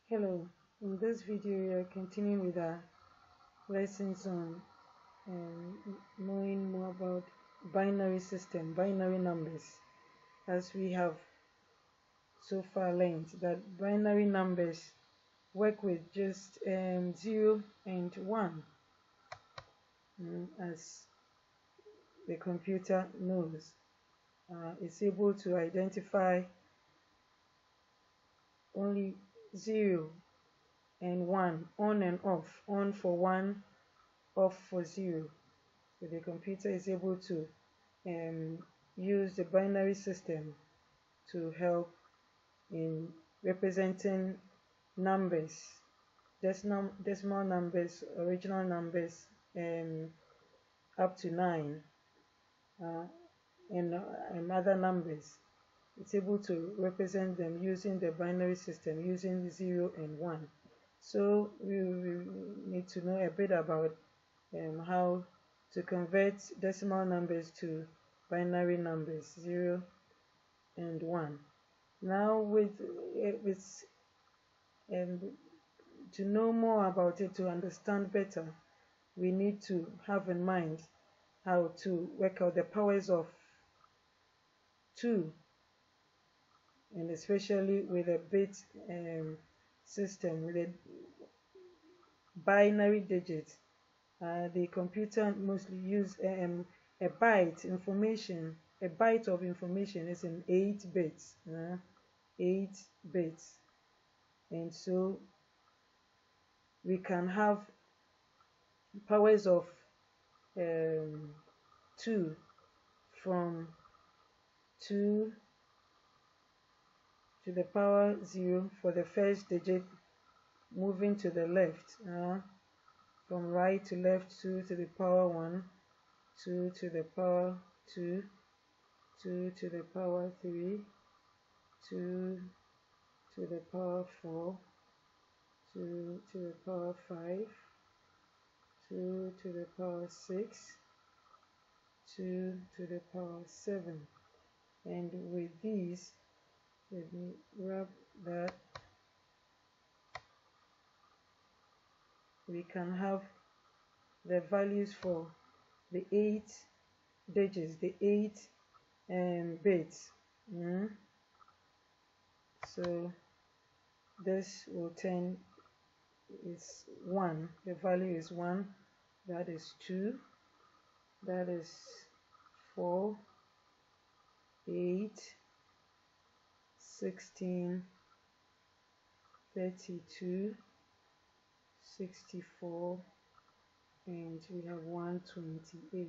Hello, in this video we are continuing with our lessons on knowing more about binary system, binary numbers, as we have so far learned that binary numbers work with just 0 and 1, as the computer knows. It's able to identify only 0 and 1, on and off, on for 1, off for 0. So the computer is able to use the binary system to help in representing numbers, decimal numbers, original numbers, up to 9, and other numbers. It's able to represent them using the binary system, using 0 and 1. So we need to know a bit about how to convert decimal numbers to binary numbers, 0 and 1. Now to know more about it, to understand better, we need to have in mind how to work out the powers of 2, and especially with a bit system, with a binary digit. The computer mostly use a byte information. A byte of information is in 8 bits. 8 bits, and so we can have powers of 2, from 2 to the power 0 for the first digit, moving to the left, from right to left, 2 to the power 1, 2 to the power 2, 2 to the power 3, 2 to the power 4, 2 to the power 5, 2 to the power 6, 2 to the power 7. And with these, let me grab that, we can have the values for the 8 digits, the 8 bits. So this will turn is 1, the value is 1, that is 2, that is 4, 8, 16, 32, 64, and we have 128.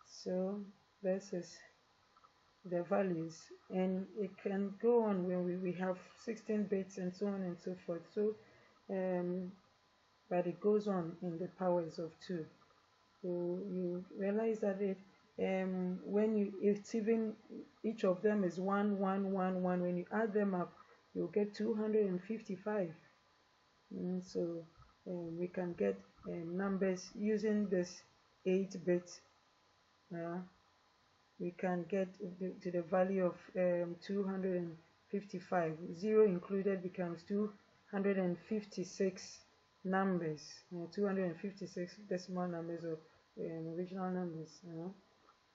So this is the values, and it can go on when we have 16 bits and so on and so forth. So but it goes on in the powers of 2. So you realize that when it's even, each of them is 1 1 1 1, when you add them up, you'll get 255. So we can get numbers using this 8-bit. We can get to the value of 255. 0 included becomes 256 numbers, 256 decimal numbers of original numbers.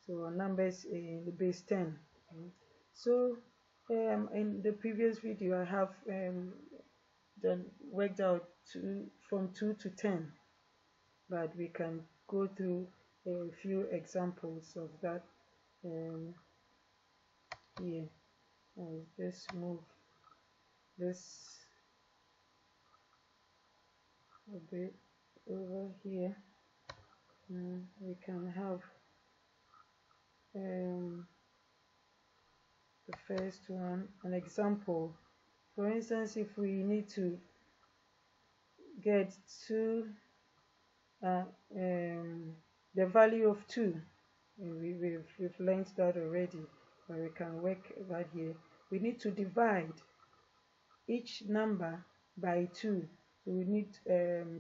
So numbers in the base 10. So in the previous video I have then worked out from 2 to 10, but we can go through a few examples of that here. I'll just move this a bit over here. We can have the first one, an example. For instance, if we need to get the value of 2, we've learned that already, but we can work that here. We need to divide each number by 2. So we need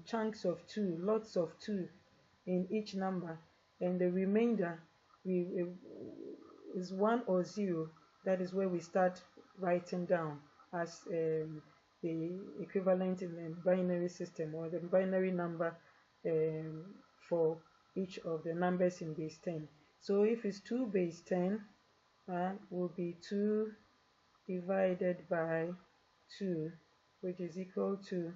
chunks of 2, lots of 2 in each number, and the remainder is 1 or 0. That is where we start writing down as the equivalent in the binary system, or the binary number for each of the numbers in base 10. So if it's 2 base 10, will be 2 divided by 2, which is equal to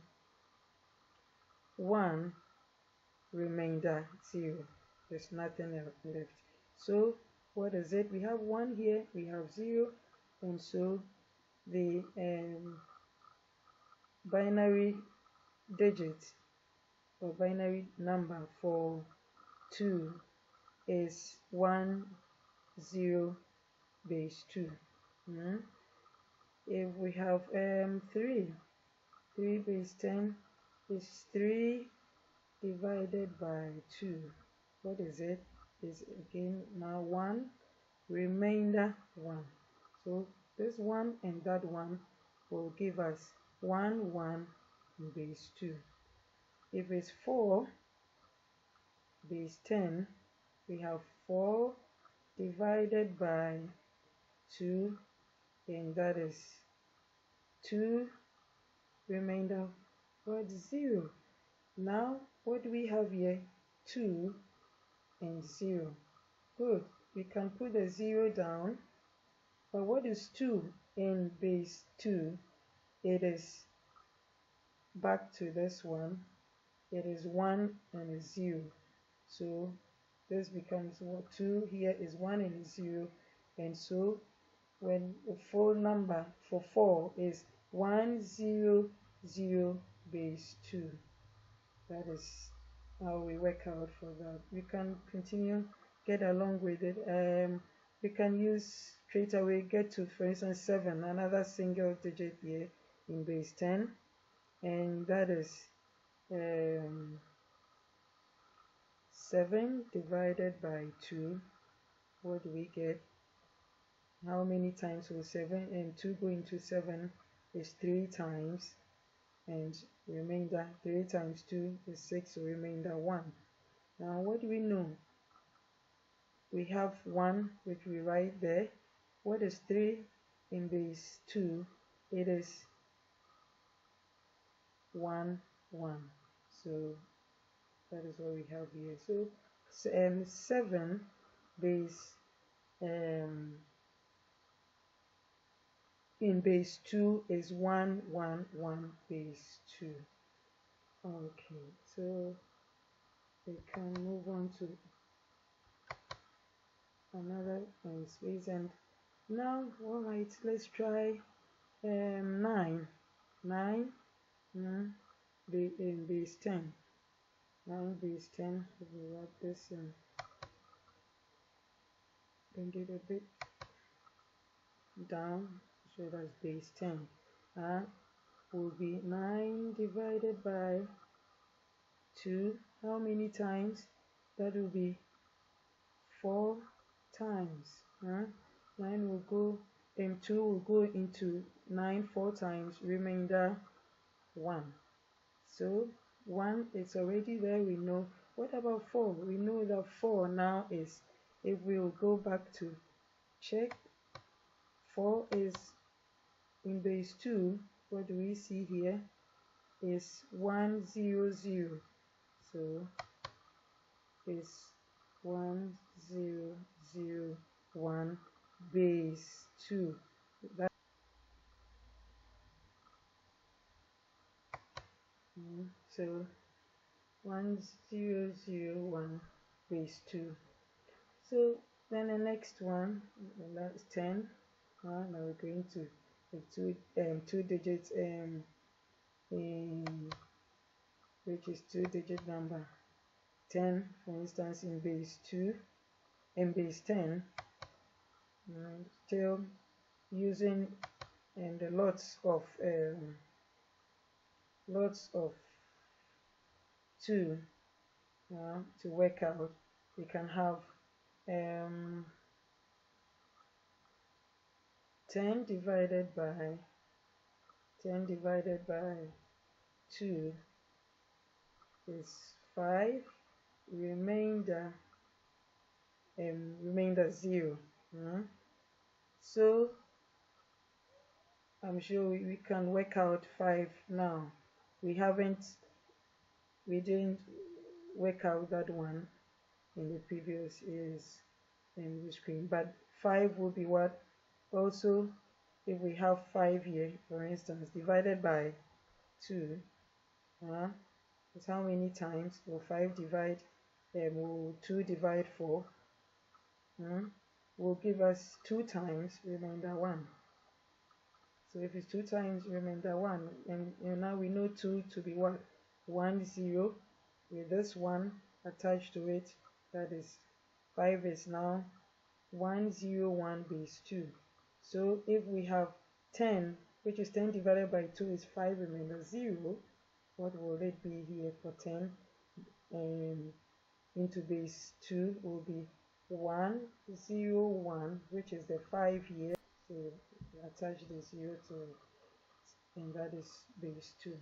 1 remainder 0. There's nothing left. So what is it? We have 1 here, we have 0, and so the binary digit or binary number for 2 is 1 0 base 2. If we have 3 base 10 is 3 divided by 2. What is it? Is again now 1 remainder 1. So this 1 and that 1 will give us 1 1 base 2. If it's 4 base 10, we have 4 divided by 2, and that is 2 remainder what, 0. Now what do we have here? 2 and 0. Good. We can put the 0 down. But what is 2 in base 2? It is back to this one. It is 1 and a 0. So this becomes what, 2 here is 1 and 0. And so when the full number for 4 is 1 0 0 base 2. That is how we work out for that. We can continue, get along with it. We can use straight away, get to, for instance, 7, another single digit here in base 10, and that is 7 divided by 2. What do we get? How many times will 7 and 2 go into 7? Is 3 times, and remainder 3 times 2 is 6, so remainder 1. Now what do we know? We have 1, which we write there. What is 3 in base 2? It is 1 1. So that is what we have here. So 7 base in base 2 is 1 1 1 base 2. Okay, so we can move on to another space. And now, all right, let's try 9 in base 10. 9 base 10. We write this and bring it a bit down, so that's base 10. Will be 9 divided by 2. How many times? That will be 4 times. 9 will go, and 2 will go into 9 4 times, remainder 1. So 1 is already there, we know. What about 4? We know that 4 now is, if we will go back to check, 4 is in base 2. What do we see here? Is 1 0 0. So it's 1 0 0 1 base 2. That so 1 0 0 1 base 2. So then the next one, that's 10. Now we're going to the two digits which is 2-digit number 10, for instance, in base 2 and base 10. Still using the lots of 2 to work out. We can have 10 divided by 2 is 5, remainder 0. So I'm sure we can work out 5 now. We didn't work out that one in the previous years in the screen, but 5 will be what? Also, if we have 5 here, for instance, divided by 2, that's how many times? Will 5 divide, will 2 divide 4, will give us 2 times remainder 1. So if it's 2 times remainder 1, and now we know 2 to be what? 1, 0, with this 1 attached to it, that is 5 is now 1, 0, 1 base 2. So if we have 10, which is 10 divided by 2 is 5 remainder 0, what will it be here for 10? Into base 2 will be 1, 0, 1, which is the 5 here. So attach the 0 to it, and that is base 2.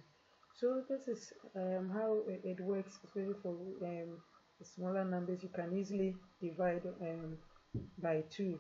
So this is how it works, especially for smaller numbers. You can easily divide by 2